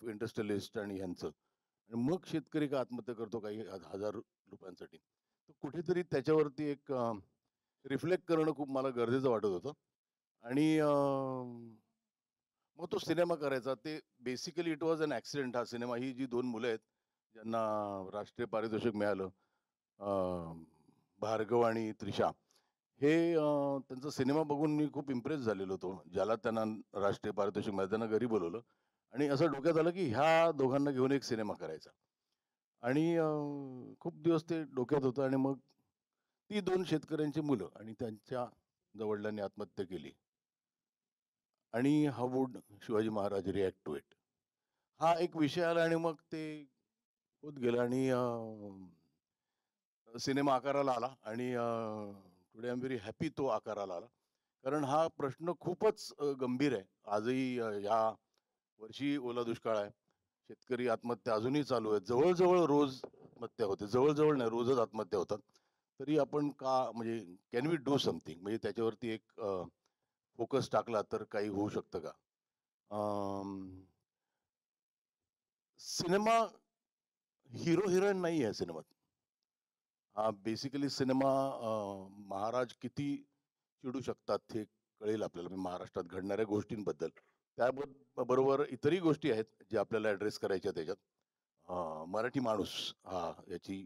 Industrialist आणि ह्यांचं आणि मग शेतकरी का आत्महत्या करतो काही हजार रुपयांसाठी. तर कुठेतरी त्याच्यावरती एक रिफ्लेक्ट करणं खूप मला गरजेचं वाटत होतं आणि मग तो सिनेमा करायचा. ते basically it was an accident हा सिनेमा. ही जी 2 मुलं आहेत, ज्यांना राष्ट्रीय पारितोषिक मिळालं. भार्गव आणि त्रिशा. हे त्यांचा सिनेमा बघून मी खूप इम्प्रेस झालेलो होतो. ज्याला त्यांना राष्ट्रीय पारितोषिक मिळालं, त्यांना घरी बोलावलं आणि असं डोक्यात आलं, की ह्या दोघांना घेऊन एक सिनेमा करायचा. आणि खूप दिवस ते डोक्यात होतं आणि मग ती 2 शेतकऱ्यांची मुलं आणि त्यांच्या वडिलांनी आत्महत्या केली. आणि how would Shivaji Maharaj react to it? हा एक विषय आला आणि मग ते होत गेलं आणि सिनेमा आकाराला आला आणि today I am very happy तो आकाराला आला. कारण हा प्रश्न खूपच गंभीर आहे. आजही या वर्षी ओला दुष्काळ आहे. शेतकरी आत्महत्या अजूनही चालू आहेत. जवळ रोज आत्महत्या होते. जवळ नाही, रोजच आत्महत्या होतात. तरी आपण का म्हणजे कॅन वी डू समथिंग म्हणजे त्याच्यावरती एक फोकस टाकला तर काही होऊ शकतं का? सिनेमा हिरो हिरोईन नाही आहे सिनेमात. हा बेसिकली सिनेमा महाराज किती चिडू शकतात हे कळेल आपल्याला म्हणजे महाराष्ट्रात घडणाऱ्या गोष्टींबद्दल. बरोबर इतरही गोष्टी आहेत जे आपल्याला ऍड्रेस करायच्या त्याच्यात. मराठी माणूस हा याची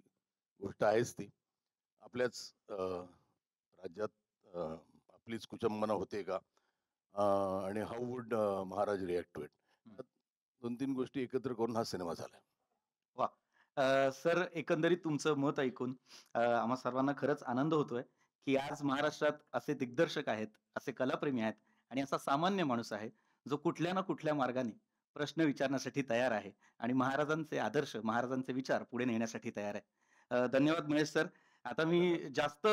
गोष्ट आहेच ती. आपल्याच राज्यात आपलीच कुचंबना होते का? आणि how would Maharaj react to it? 2-3 गोष्टी एकत्र करून हा सिनेमा झाला. वाह! सर एकंदरीत तुमचं मत ऐकून आम्हा सर्वांना खरंच आनंद होतोय, की आज महाराष्ट्रात असे दिग्दर्शक आहेत, असे कलाप्रेमी आहेत आणि असा सामान्य माणूस आहे, जो कुठल्या ना कुठल्या मार्गाने प्रश्न विचारण्यासाठी तयार आहे आणि महाराजांचे आदर्श, महाराजांचे विचार पुढे नेण्यासाठी तयार आहे. धन्यवाद महेश सर. आता मी धन्यवाद. जास्त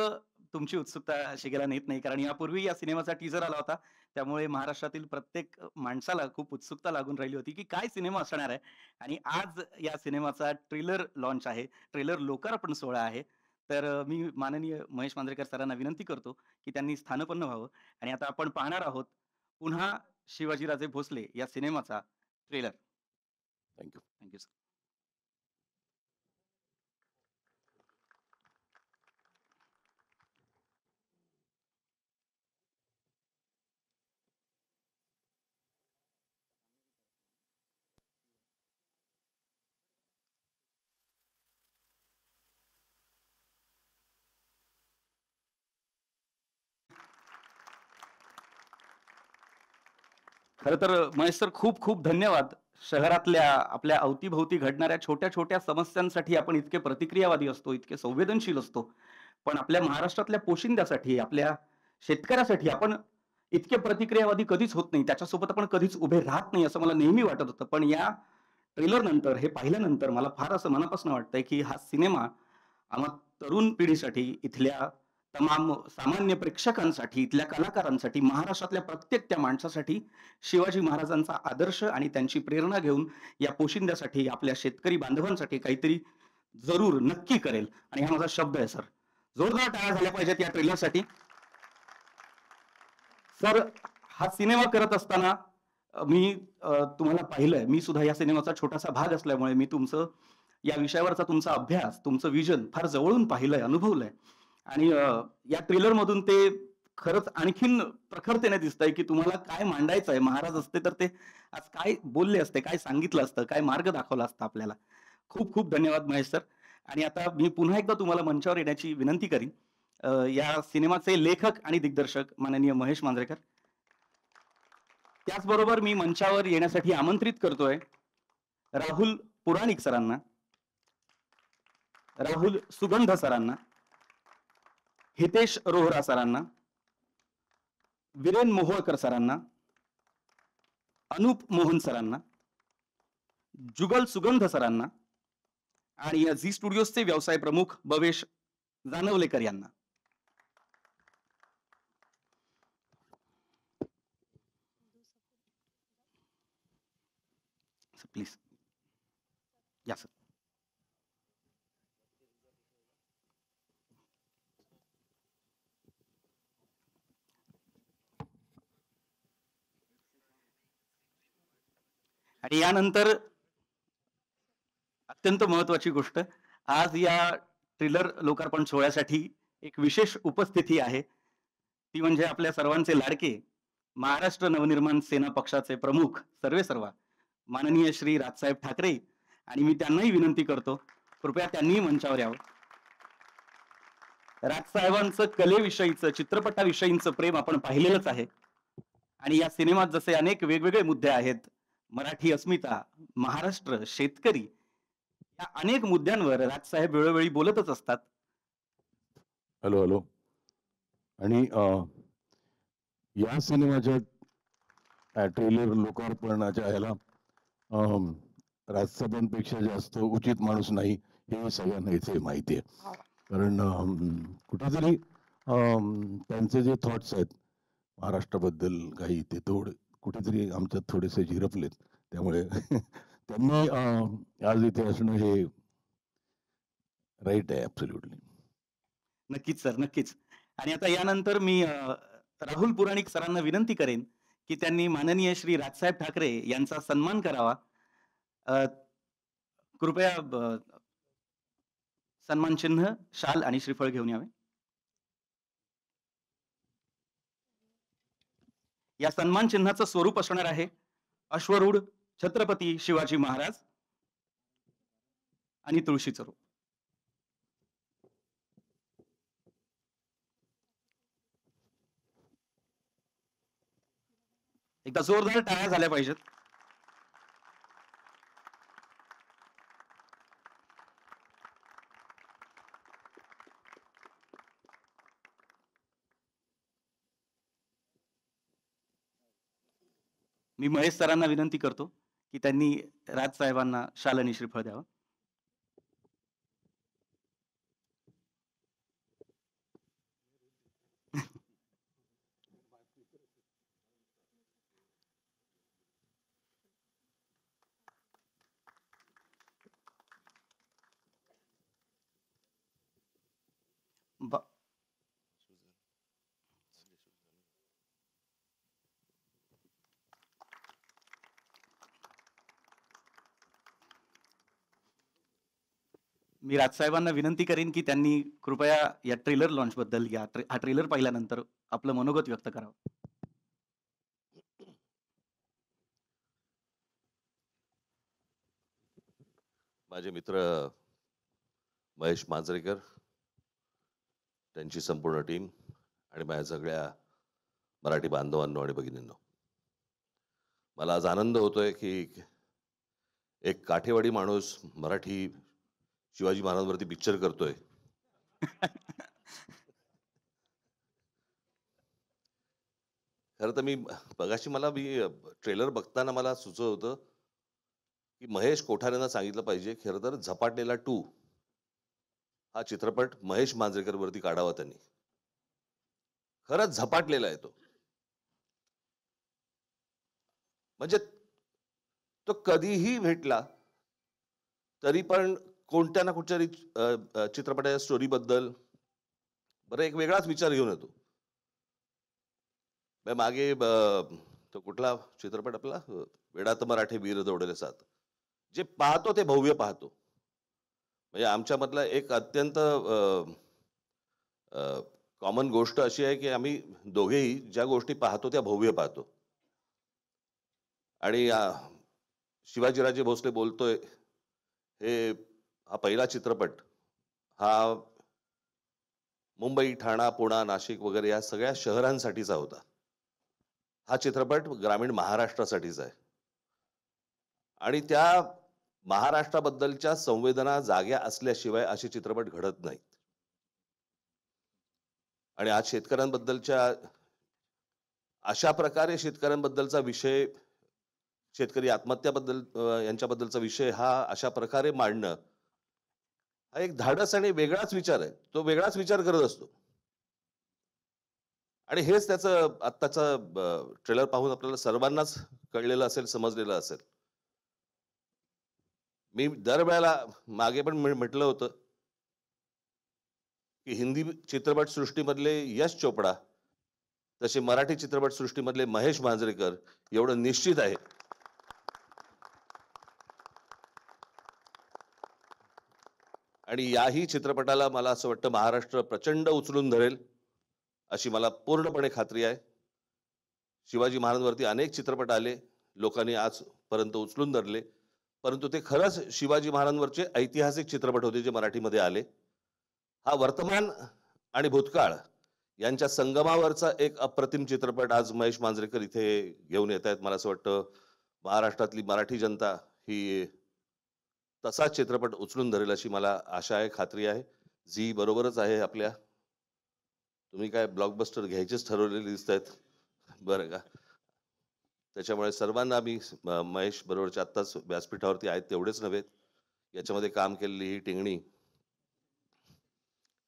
तुमची उत्सुकता शिगेला नेत नाही, कारण यापूर्वी या सिनेमाचा टीझर आला होता. त्यामुळे महाराष्ट्रातील प्रत्येक माणसाला खूप उत्सुकता लागून राहिली होती, की काय सिनेमा असणार आहे? आणि आज या सिनेमाचा ट्रेलर लॉन्च आहे. ट्रेलर लोकार्पण सोहळा आहे. तर मी माननीय महेश मांजरेकर सरांना विनंती करतो, की त्यांनी स्थानपन्न व्हावं आणि आता आपण पाहणार आहोत पुन्हा शिवाजीराजे भोसले या सिनेमाचा trailer. Thank thank you sir. खरं तर महेश सर खूप-खूप धन्यवाद. शहरातल्या आपल्या अवती-भोवती घडणाऱ्या छोट्या-छोट्या समस्यांसाठी आपण इतके प्रतिक्रियावादी असतो, इतके संवेदनशील असतो. पण आपल्या महाराष्ट्रातल्या पोशिंद्यासाठी, आपल्या शेतकऱ्यासाठी आपण इतके प्रतिक्रियावादी कधीच होत नाही. त्याच्यासोबत आपण कधीच उभे राहत नाही असं मला नेहमी वाटत होतं. पण या ट्रेलर नंतर, हे पाहिल्यानंतर मला फार असं मनापासून वाटतंय, की हा सिनेमा आम्हा तरुण पिढीसाठी, इथल्या तमाम सामान्य प्रेक्षकांसाठी, इथल्या कलाकारांसाठी, महाराष्ट्रातल्या प्रत्येक त्या माणसासाठी शिवाजी महाराजांचा आदर्श आणि त्यांची प्रेरणा घेऊन या पोशिंद्यासाठी, आपल्या शेतकरी बांधवांसाठी काहीतरी जरूर, नक्की करेल आणि हा माझा शब्द आहे सर. जोरदार टाळ्या झाल्या पाहिजेत या ट्रेलरसाठी. सर, हा सिनेमा करत असताना मी तुम्हाला पाहिलंय. मी सुद्धा या सिनेमाचा छोटासा भाग असल्यामुळे मी तुमचं या विषयावरचा तुमचा अभ्यास, तुमचं विजन फार जवळून पाहिलंय, अनुभवलंय आणि या ट्रेलरमधून ते खरंच आणखीन प्रखरतेने दिसतंय, की तुम्हाला काय मांडायचं आहे. महाराज असते तर ते आज काय बोलले असते, काय सांगितलं असतं, काय मार्ग दाखवला असता आपल्याला. खूप-खूप धन्यवाद महेश सर. आणि आता मी पुन्हा एकदा तुम्हाला मंचावर येण्याची विनंती करीन. या सिनेमाचे लेखक आणि दिग्दर्शक माननीय महेश मांजरेकर. त्याचबरोबर मी मंचावर येण्यासाठी आमंत्रित करतोय राहुल पुराणिक सरांना, राहुल सुगंध सरांना, हितेश रोहरा सरांना, वीरेन मोहोळकर सरांना, अनूप मोहन सरांना, जुगल सुगंध सरांना आणि झी स्टुडिओजचे व्यवसाय प्रमुख भवेश जानवलेकर यांना. प्लीज या सर. आणि यानंतर अत्यंत महत्वाची गोष्ट. आज या ट्रेलर लोकार्पण सोहळ्यासाठी एक विशेष उपस्थिती आहे. ती म्हणजे आपल्या सर्वांचे लाडके महाराष्ट्र नवनिर्माण सेना पक्षाचे प्रमुख सर्वेसर्वा माननीय श्री राजसाहेब ठाकरे आणि मी त्यांनाही विनंती करतो, कृपया त्यांनीही मंचावर यावं. राजसाहेबांचं कलेविषयीचं, चित्रपटाविषयीचं प्रेम आपण पाहिलेलंच आहे आणि या सिनेमात जसे अनेक वेगवेगळे मुद्दे आहेत, मराठी अस्मिता, महाराष्ट्र, शेतकरी या अनेक मुद्द्यांवर राजसाहेब वेळोवेळी बोलतच असतात. Hello hello. आणि या सिनेमाच्या ट्रेलर लोकार्पणाच्या ह्याला राजसाहेबांपेक्षा जास्त उचित माणूस नाही हे सगळ्यांना इथे माहिती आहे. कारण कुठेतरी त्यांचे जे थॉट्स आहेत महाराष्ट्राबद्दल काही ते कुठेतरी आमच्यात थोडेसे झिरपलेत. त्यामुळे त्यांनी आज इथे असणं हे राईट आहे ॲब्सोल्युटली. नक्कीच सर, नक्कीच. आणि आता यानंतर मी राहुल पुराणिक सरांना विनंती करेन, की त्यांनी माननीय श्री राजसाहेब ठाकरे यांचा सन्मान करावा. अ, कृपया सन्मान चिन्ह, शाल आणि श्रीफळ घेऊन यावे. या सन्मान चिन्हाचं स्वरूप असणार आहे अश्वरूढ छत्रपती शिवाजी महाराज आणि तुळशीचं रूप. एकदा जोरदार टाळ्या झाल्या पाहिजेत. मी महेश सरांना विनंती करतो, की त्यांनी राजसाहेबांना शाल आणि श्रीफळ द्यावं. ब मी राजसाहेबांना विनंती करेन, की त्यांनी कृपया या ट्रेलर लॉन्चबद्दल हा ट्रेलर पाहिल्यानंतर आपलं मनोगत व्यक्त करावं. माझे मित्र महेश मांजरेकर, त्यांची संपूर्ण टीम आणि माझ्या सगळ्या मराठी बांधवांनो आणि भगिनींनो, मला आज आनंद होतोय की एक काठेवाडी माणूस मराठी शिवाजी महाराजांवरती पिक्चर करतोय. खरं तर मी ट्रेलर बघताना मला सुचत होतं की महेश कोठारेंना सांगितलं पाहिजे, खरं तर झपाटलेला 2 हा चित्रपट महेश मांजरेकर वरती काढावा त्यांनी. खरंच झपाटलेला आहे तो. म्हणजे तो कधीही भेटला तरी पण कोणत्या ना कुठच्या चित्रपटाच्या स्टोरी बद्दल बरं एक वेगळाच विचार घेऊन येतो. मागे तो कुठला चित्रपट आपला वेडात मराठे वीर दौडले साथ, जे पाहतो ते भव्य पाहतो. म्हणजे आमच्यामधला एक अत्यंत कॉमन गोष्ट अशी आहे की आम्ही दोघेही ज्या गोष्टी पाहतो त्या भव्य पाहतो. आणि शिवाजीराजे भोसले बोलतोय हा पहिला चित्रपट हा मुंबई, ठाणा, पुणा, नाशिक वगैरे या सगळ्या शहरांसाठीचा होता. हा चित्रपट ग्रामीण महाराष्ट्रासाठीचा आहे. आणि त्या महाराष्ट्राबद्दलच्या संवेदना जाग्या असल्याशिवाय असे चित्रपट घडत नाहीत. आणि आज शेतकऱ्यांबद्दलच्या अशा प्रकारे शेतकऱ्यांबद्दलचा विषय, शेतकरी आत्महत्याबद्दल यांच्याबद्दलचा विषय हा अशा प्रकारे मांडणं हा एक धाडस आणि वेगळाच विचार आहे. तो वेगळाच विचार करत असतो. आणि हेच त्याचं आत्ताचा ट्रेलर पाहून आपल्याला सर्वांनाच कळलेलं असेल, समजलेलं असेल. मी दरवेळेला मागे पण म्हटलं होतं की हिंदी चित्रपट सृष्टीमधले यश चोपडा तसे मराठी चित्रपट सृष्टीमधले महेश मांजरेकर एवढं निश्चित आहे आणि याही चित्रपटाला मला असं वाटतं महाराष्ट्र प्रचंड उचलून धरेल अशी मला पूर्णपणे खात्री आहे. शिवाजी महाराजांवरती अनेक चित्रपट आले, लोकांनी आजपर्यंत उचलून धरले, परंतु ते खरंच शिवाजी महाराजांवरचे ऐतिहासिक चित्रपट होते जे मराठीमध्ये आले. हा वर्तमान आणि भूतकाळ यांच्या संगमावरचा एक अप्रतिम चित्रपट आज महेश मांजरेकर इथे घेऊन येत आहेत. मला असं वाटतं महाराष्ट्रातली मराठी जनता ही तसाच चित्रपट उचलून धरेल अशी मला आशा आहे, खात्री आहे. झी बरोबरच आहे आपल्या. तुम्ही काय ब्लॉकबस्टर घ्यायचेच ठरवलेले दिसत आहेत बरं का. त्याच्यामुळे सर्वांना मी महेश बरोबरच्या आत्ताच व्यासपीठावरती आहेत तेवढेच नव्हे, याच्यामध्ये काम केलेली ही टिंगणी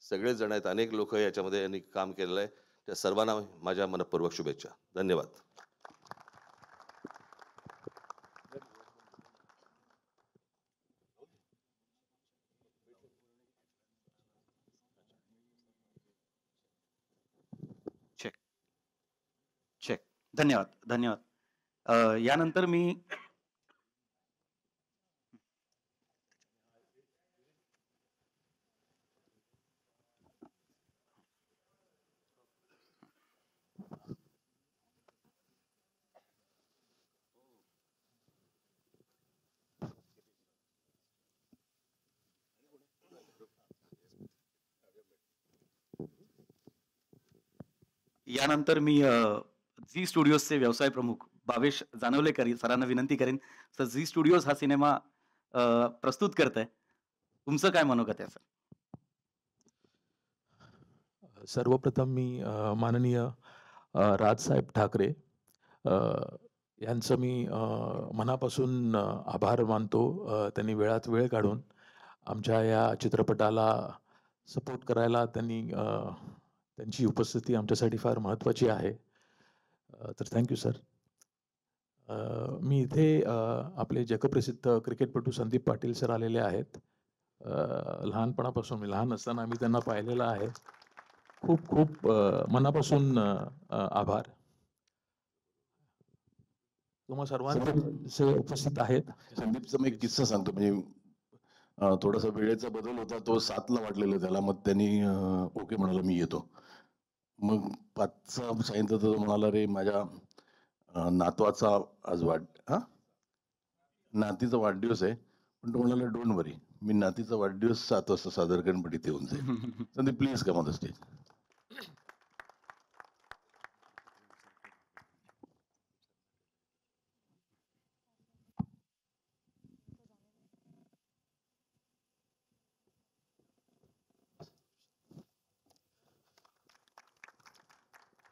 सगळेच जण आहेत, अनेक लोक याच्यामध्ये यांनी काम केलेलं आहे. त्या सर्वांना माझ्या मनपूर्वक शुभेच्छा. धन्यवाद. Check check. धन्यवाद धन्यवाद. यानंतर मी झी स्टुडिओजचे व्यवसाय प्रमुख भावेश जानवलेकर सरांना विनंती करेन. सर, झी स्टुडिओज हा सिनेमा प्रस्तुत करत आहे, तुमचं काय मनोगत आहे सर? सर्वप्रथम मी माननीय राजसाहेब ठाकरे यांचं मी मनापासून आभार मानतो. त्यांनी वेळात वेळ काढून आमच्या या चित्रपटाला सपोर्ट करायला त्यांची उपस्थिती आमच्यासाठी फार महत्त्वाची आहे. तर थँक्यू सर. मी इथे आपले जगप्रसिद्ध क्रिकेटपटू संदीप पाटील सर आलेले आहेत. लहानपणापासून मी लहान असताना आम्ही त्यांना पाहिलेलं आहे. खूप खूप मनापासून आभार. तुम्हा सर्वांचे उपस्थित आहेत. संदीपचा मी एक किस्सा सांगतो. म्हणजे थोडासा वेळेचा बदल होता, तो 7ला वाटलेलं त्याला, मग त्यांनी ओके म्हणाला मी येतो. मग 5चा सांगितलं तर तो म्हणाला, रे माझ्या नातवाचा आज नातीचा वाढदिवस आहे. पण तो म्हणाला डोंट वरी, मी नातीचा वाढदिवस 7 वाजता सादर करेन, पण इथे येऊन जाईल. Sandeep please come on the stage.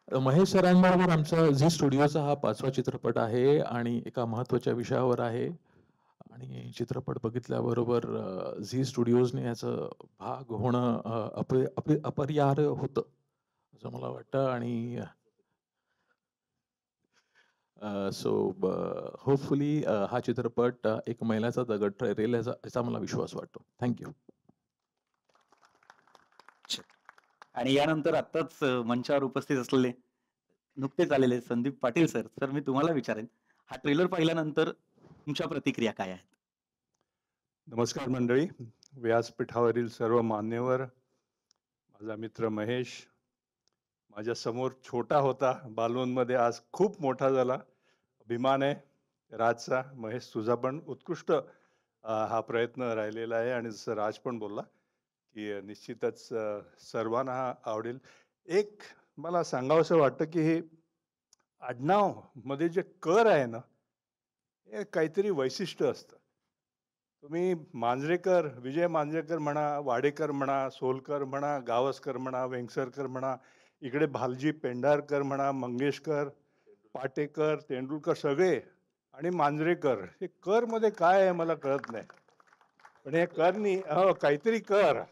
Mahesh सरांबरोबर आमचा झी स्टुडिओचा हा 5वा चित्रपट आहे आणि एका महत्त्वाच्या विषयावर आहे. आणि चित्रपट बघितल्याबरोबर झी स्टुडिओजने याचं भाग होणं अपरिहार्य होतं असं मला वाटतं. आणि होपफुली हा चित्रपट एक मैलाचा दगड ठरेल याचा मला विश्वास वाटतो. थँक्यू. आणि यानंतर आत्ताच मंचावर उपस्थित असलेले नुकतेच आलेले संदीप पाटील सर. सर, मी तुम्हाला विचारेन, हा ट्रेलर पाहिल्यानंतर तुमच्या प्रतिक्रिया काय आहेत? नमस्कार मंडळी, व्यासपीठावरील सर्व मान्यवर, माझा मित्र महेश माझ्या समोर छोटा होता बालवनमध्ये, आज खूप मोठा झाला. अभिमान आहे राजचा. महेश, तुझा पण उत्कृष्ट हा प्रयत्न राहिलेला आहे आणि जसं राज पण बोलला की निश्चितच सर्वांना हा आवडेल. एक मला सांगावंसं वाटतं की हे आडनाव मध्ये जे कर आहे ना, हे काहीतरी वैशिष्ट्य असतं. तुम्ही मांजरेकर, विजय मांजरेकर म्हणा, वाडेकर म्हणा, सोलकर म्हणा, गावस्कर म्हणा, वेंगसरकर म्हणा, इकडे भालजी पेंढारकर म्हणा, मंगेशकर, पाटेकर, तेंडुलकर सगळे, आणि मांजरेकर. हे कर मध्ये काय आहे मला कळत नाही, पण हे करनी काहीतरी कर,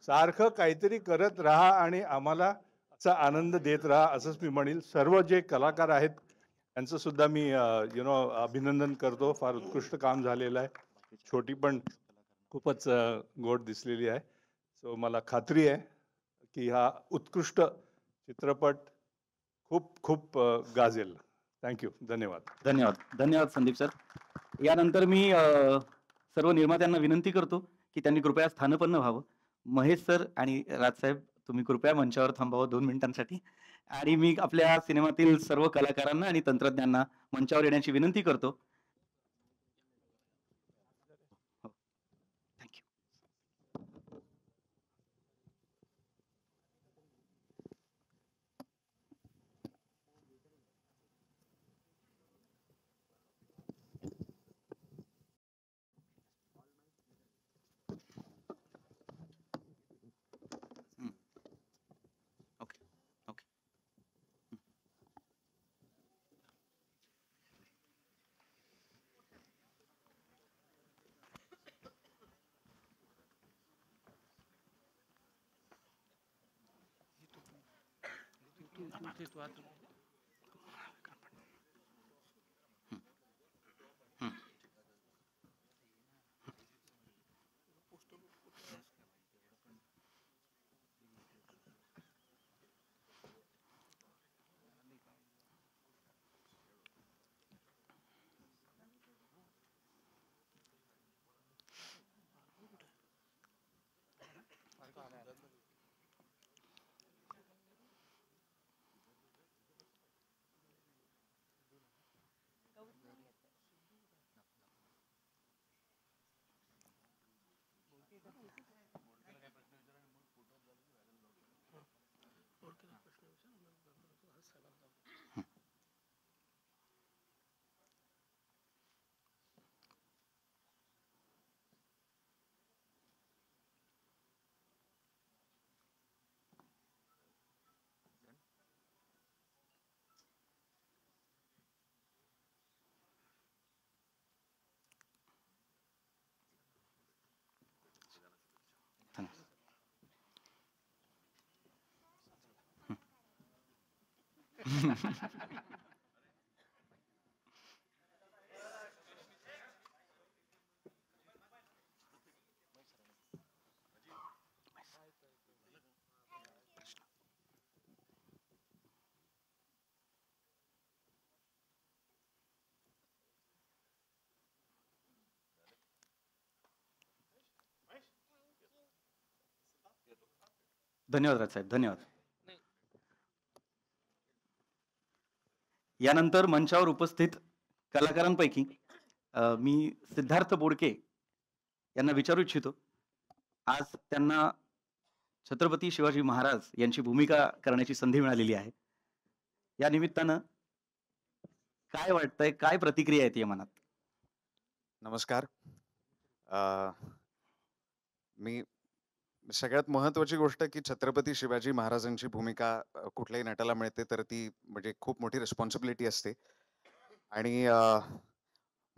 सारखं काहीतरी करत राहा आणि आम्हाला असा आनंद देत राहा, असंच मी म्हणेल. सर्व जे कलाकार आहेत त्यांचं सुद्धा मी अभिनंदन करतो. फार उत्कृष्ट काम झालेलं आहे. छोटी पण खूपच गोड दिसलेली आहे. सो मला खात्री आहे की हा उत्कृष्ट चित्रपट खूप खूप गाजेल. थँक्यू. धन्यवाद. धन्यवाद धन्यवाद संदीप सर. यानंतर मी सर्व निर्मात्यांना विनंती करतो की त्यांनी कृपया स्थानपन्न व्हावं. महेश सर आणि राजसाहेब, तुम्ही कृपया मंचावर थांबावं 2 मिनिटांसाठी आणि मी आपल्या सिनेमातील सर्व कलाकारांना आणि तंत्रज्ञांना मंचावर येण्याची विनंती करतो. हो. Thank you. हं. Okay, okay. हं. हं, हं. थँक्स. धन्यवाद राजसाहेब, धन्यवाद. यानंतर मंचावर उपस्थित कलाकारांपैकी मी सिद्धार्थ बोडके यांना विचारू इच्छितो. आज त्यांना छत्रपती शिवाजी महाराज यांची भूमिका करण्याची संधी मिळालेली आहे. या निमित्तानं काय वाटतंय? काय प्रतिक्रिया येते मनात? नमस्कार. अ, मी सगळ्यात महत्त्वाची गोष्ट की छत्रपती शिवाजी महाराजांची भूमिका कुठल्याही नटाला मिळते तर ती म्हणजे खूप मोठी रिस्पॉन्सिबिलिटी असते. आणि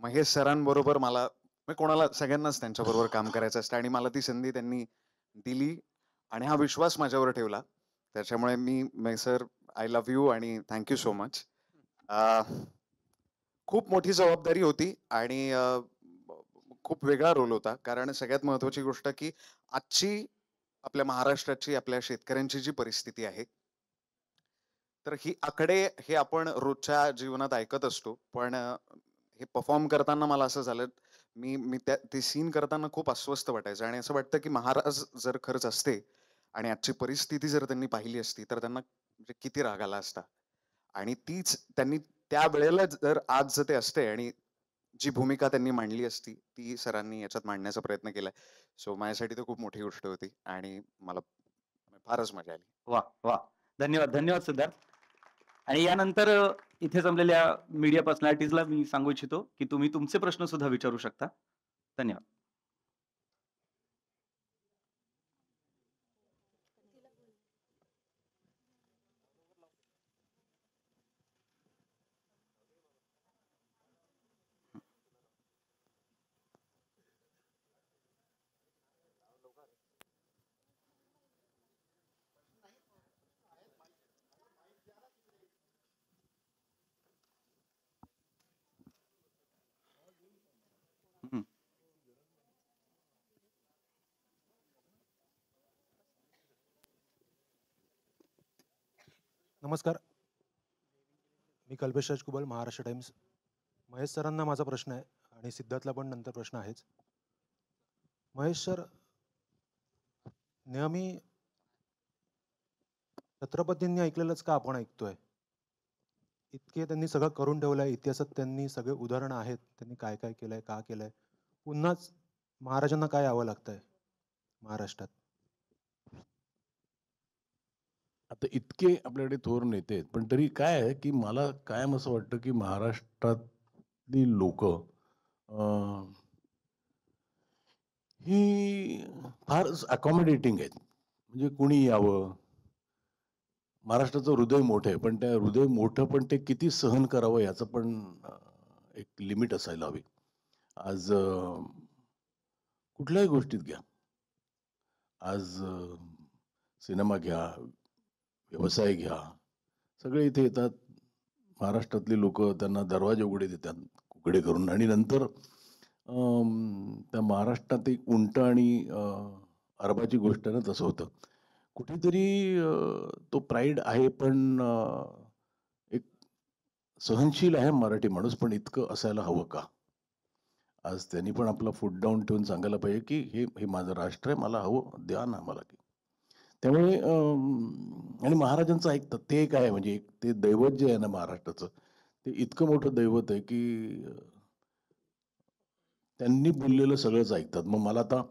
महेश सरांबरोबर मला म्हणजे कोणाला सगळ्यांनाच त्यांच्याबरोबर काम करायचं असतं आणि मला ती संधी त्यांनी दिली आणि हा विश्वास माझ्यावर ठेवला. त्याच्यामुळे मी सर आय लव्ह यू आणि थँक यू सो मच. खूप मोठी जबाबदारी होती आणि खूप वेगळा रोल होता. कारण सगळ्यात महत्त्वाची गोष्ट की आजची आपल्या महाराष्ट्राची, आपल्या शेतकऱ्यांची जी परिस्थिती आहे, तर ही आकडे हे आपण रोजच्या जीवनात ऐकत असतो. पण हे परफॉर्म करताना मला असं झालं, मी मी त्या ते सीन करताना खूप अस्वस्थ वाटायचं आणि असं वाटतं की महाराज जर खरंच असते आणि आजची परिस्थिती जर त्यांनी पाहिली असती, तर त्यांना म्हणजे किती राग आला असता. आणि तीच त्यांनी त्यावेळेला जर आज जर ते असते आणि जी भूमिका त्यांनी मांडली असती, ती सरांनी याच्यात मांडण्याचा प्रयत्न केलाय. सो माझ्यासाठी तर खूप मोठी गोष्ट होती आणि मला फारच मजा आली. वाह! वाह! धन्यवाद, धन्यवाद सिद्धार्थ. आणि यानंतर इथे जमलेल्या मीडिया पर्सनॅलिटीजला मी सांगू इच्छितो, की तुम्ही तुमचे प्रश्न सुद्धा विचारू शकता. धन्यवाद. हं. नमस्कार. मी कल्पेश राजकुबल, महाराष्ट्र टाइम्स. महेश सरांना माझा प्रश्न आहे आणि सिद्धार्थला पण नंतर प्रश्न आहेच. महेश सर, नेहमी छत्रपतींनी ऐकलेलंच का आपण ऐकतोय? इतके त्यांनी सगळं करून ठेवलंय. इतिहासात त्यांनी सगळे उदाहरणं आहेत. त्यांनी काय-काय केलंय, का केलंय? पुन्हाच महाराजांना काय यावं लागतंय महाराष्ट्रात? आता इतके आपल्याकडे थोर नेते आहेत, पण तरी काय आहे, की मला कायम असं वाटतं, की महाराष्ट्रातली लोकं ही फारच अकॉमोडेटिंग आहेत. म्हणजे कुणी यावं. महाराष्ट्राचं हृदय मोठं आहे, पण त्या हृदय मोठं पण ते किती सहन करावं याचं पण एक लिमिट असायला हवी. आज कुठल्याही गोष्टीत घ्या. आज सिनेमा घ्या, व्यवसाय घ्या, सगळे इथे येतात. महाराष्ट्रातली लोकं त्यांना दरवाजे उघडे करून आणि नंतर त्या महाराष्ट्रात एक उंट आणि अरबाची गोष्ट आहे ना, तसं होतं. कुठेतरी तो प्राईड आहे, पण एक सहनशील आहे मराठी माणूस, पण इतकं असायला हवं का? आज त्यांनी पण आपला फूट डाऊन ठेवून सांगायला पाहिजे, की हे हे माझं राष्ट्र आहे, मला हवं, द्या ना मला ते. त्यामुळे आणि महाराजांचं ऐकतात. ते एक आहे, म्हणजे एक ते दैवत जे आहे ना महाराष्ट्राचं, ते इतकं मोठं दैवत आहे, की त्यांनी बोललेलं सगळंच ऐकतात. मग मला आता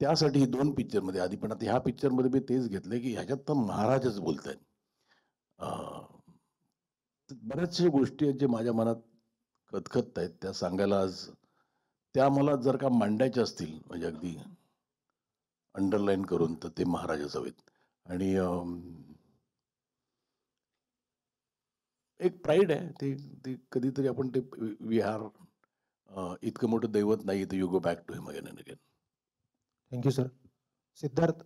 त्यासाठी 2 पिक्चरमध्ये आधी, पण आता ह्या पिक्चरमध्ये मी तेच घेतलंय, की ह्याच्यात तर महाराजच बोलतायत. बऱ्याचशा गोष्टी आहेत, जे माझ्या मनात खदखदतायत, त्या सांगायला आज त्या मला जर का मांडायच्या असतील, म्हणजे अगदी अंडरलाईन करून, तर ते महाराजच हवेत. आणि एक प्राईड आहे. ते ते कधीतरी आपण ते विहार इतकं मोठं दैवत नाही, तर you go back to him again and again. Thank you sir. Siddharth,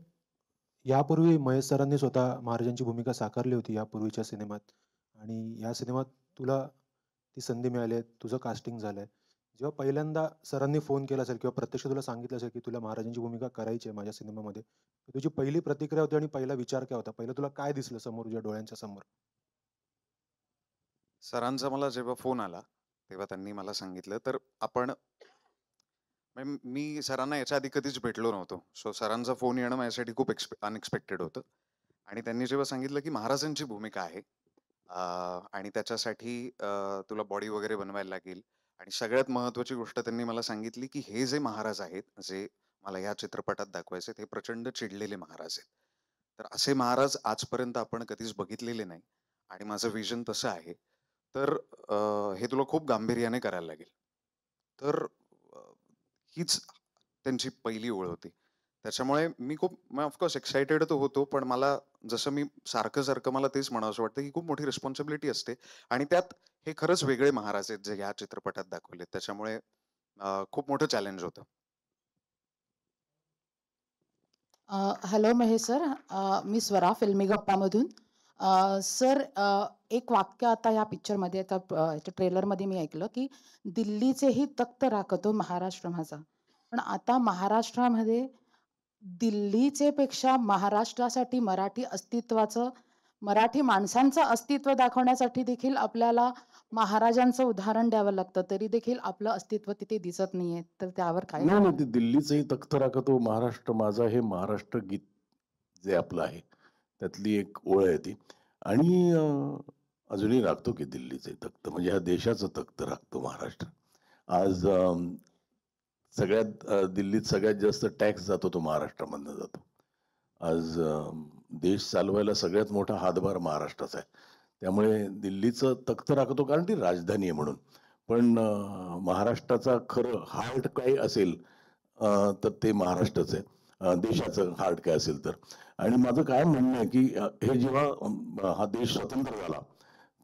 यापूर्वी महेश सरांनी स्वतः महाराजांची भूमिका साकारली होती यापूर्वीच्या सिनेमात आणि या सिनेमात तुला ती संधी मिळाली आहे, तुझं कास्टिंग झालंय. जेव्हा पहिल्यांदा सरांनी फोन केला असेल किंवा प्रत्यक्ष तुला सांगितलं असेल, की तुला महाराजांची भूमिका करायची आहे माझ्या सिनेमामध्ये, तर तुझी पहिली प्रतिक्रिया होती आणि पहिला विचार काय होता? पहिलं तुला काय दिसलं समोर तुझ्या डोळ्यांच्या समोर? सरांचा मला जेव्हा फोन आला, तेव्हा त्यांनी मला सांगितलं, तर आपण मी सरांना याच्या आधी कधीच भेटलो नव्हतो. सो सरांचा फोन येणं माझ्यासाठी खूप अनएक्सपेक्टेड होतं. आणि त्यांनी जेव्हा सांगितलं, की महाराजांची भूमिका आहे आणि त्याच्यासाठी तुला बॉडी वगैरे बनवायला लागेल आणि सगळ्यात महत्त्वाची गोष्ट त्यांनी मला सांगितली, की हे जे महाराज आहेत, जे मला या चित्रपटात दाखवायचे, ते प्रचंड चिडलेले महाराज आहेत. तर असे महाराज आजपर्यंत आपण कधीच बघितलेले नाही आणि माझं विजन तसं आहे. तर हे तुला खूप गांभीर्याने करायला लागेल. तर हीच त्यांची पहिली ओळ होती. त्याच्यामुळे मी खूप ऑफकोर्स एक्साइटेड तर होतो, पण मला जसं मी सारखं मला तेच म्हणावंसं वाटतं, की खूप मोठी रिस्पॉन्सिबिलिटी असते आणि त्यात हे खरंच वेगळे महाराज आहेत, जे ह्या चित्रपटात दाखवलेत. त्याच्यामुळे खूप मोठं चॅलेंज होतं. Hello Mahesh sir. मी स्वरा फिल्मी गप्पामधून. सर, एक वाक्य आता या पिक्चरमध्ये आता ट्रेलरमध्ये मी ऐकलं, की दिल्लीचेही तख्त राखतो महाराष्ट्र माझा. पण आता महाराष्ट्रामध्ये दिल्लीचे पेक्षा महाराष्ट्रासाठी मराठी अस्तित्वाचं, मराठी माणसांचं अस्तित्व दाखवण्यासाठी देखील आपल्याला महाराजांचं उदाहरण द्यावं लागतं. तरी देखील आपलं अस्तित्व तिथे दिसत नाहीये. तर त्यावर काय नाही, सांगाल? नाही. ते दिल्लीचंही तख्त राखतो महाराष्ट्र माझा, हे महाराष्ट्र गीत जे आपलं आहे, त्यातली एक ओळ आहे ती. आणि अजूनही राखतो की दिल्लीचे तख्त, म्हणजे ह्या देशाचं तख्त राखतो महाराष्ट्र. आज दिल्लीत सगळ्यात जास्त टॅक्स जातो तो महाराष्ट्रामधनं जातो. आज देश चालवायला सगळ्यात मोठा हातभार महाराष्ट्राचा आहे. त्यामुळे दिल्लीचं तख्त राखतो, कारण ती राजधानी आहे म्हणून. पण महाराष्ट्राचा खरं हार्ट काय असेल, तर ते महाराष्ट्रच आहे. देशाचं हार्ट काय असेल तर. आणि माझं काय म्हणणं आहे, की हे जेव्हा हा देश स्वतंत्र झाला,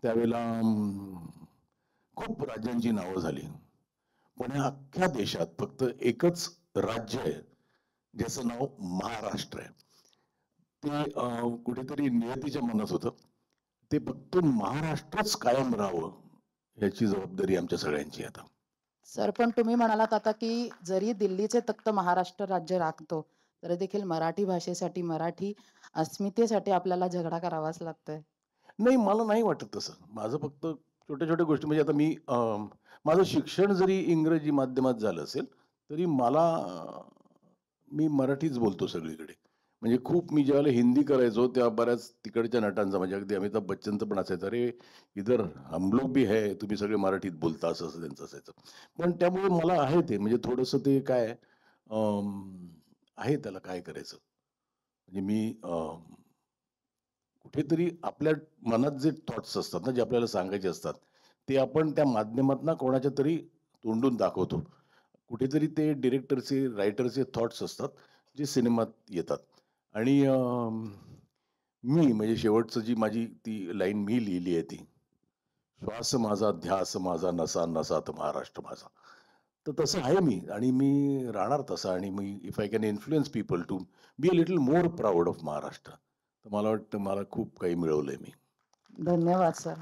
त्यावेळेला खूप राज्यांची नावं झाली. पण या अख्ख्या देशात फक्त एकच राज्य आहे, ज्याचं नाव महाराष्ट्र आहे. ते कुठेतरी नियतीच्या मनात होतं. ते फक्त महाराष्ट्रच कायम राहावं, याची जबाबदारी आमच्या सगळ्यांची आता. सर, पण तुम्ही म्हणालात आता, की जरी दिल्लीचे तख्त महाराष्ट्र राज्य राखतो, तरी देखील मराठी भाषेसाठी, मराठी अस्मितेसाठी आपल्याला झगडा करावाच लागतोय. नाही, मला नाही वाटत तसं. माझं फक्त छोट्या-छोट्या गोष्टी, म्हणजे आता मी माझं शिक्षण जरी इंग्रजी माध्यमात झालं असेल, तरी मला मी मराठीच बोलतो सगळीकडे. म्हणजे खूप मी ज्यावेळेला हिंदी करायचो तेव्हा बऱ्याच तिकडच्या नटांचा म्हणजे अगदी अमिताभ बच्चनचं पण असायचं, "अरे इधर हम लोग भी है, तुम्ही सगळे मराठीत बोलता" असं असं त्यांचं असायचं. पण त्यामुळे मला आहे ते म्हणजे थोडंसं ते काय आहे त्याला काय करायचं. म्हणजे मी कुठेतरी आपल्या मनात जे थॉट्स असतात ना, जे आपल्याला सांगायचे असतात, ते आपण त्या माध्यमातनं कोणाच्या तरी तोंडून दाखवतो. कुठेतरी ते डिरेक्टरचे, रायटरचे थॉट्स असतात, जे सिनेमात येतात. आणि मी म्हणजे शेवटचं जी माझी ती लाईन मी लिहिली आहे ती, "श्वास माझा ध्यास माझा नसा नसात महाराष्ट्र माझा." तर तसं आहे मी आणि मी राहणार तसा आणि मी if I can influence people to be a little more proud of Maharashtra. तर मला वाटतं मला खूप काही मिळवलंय मी. धन्यवाद सर.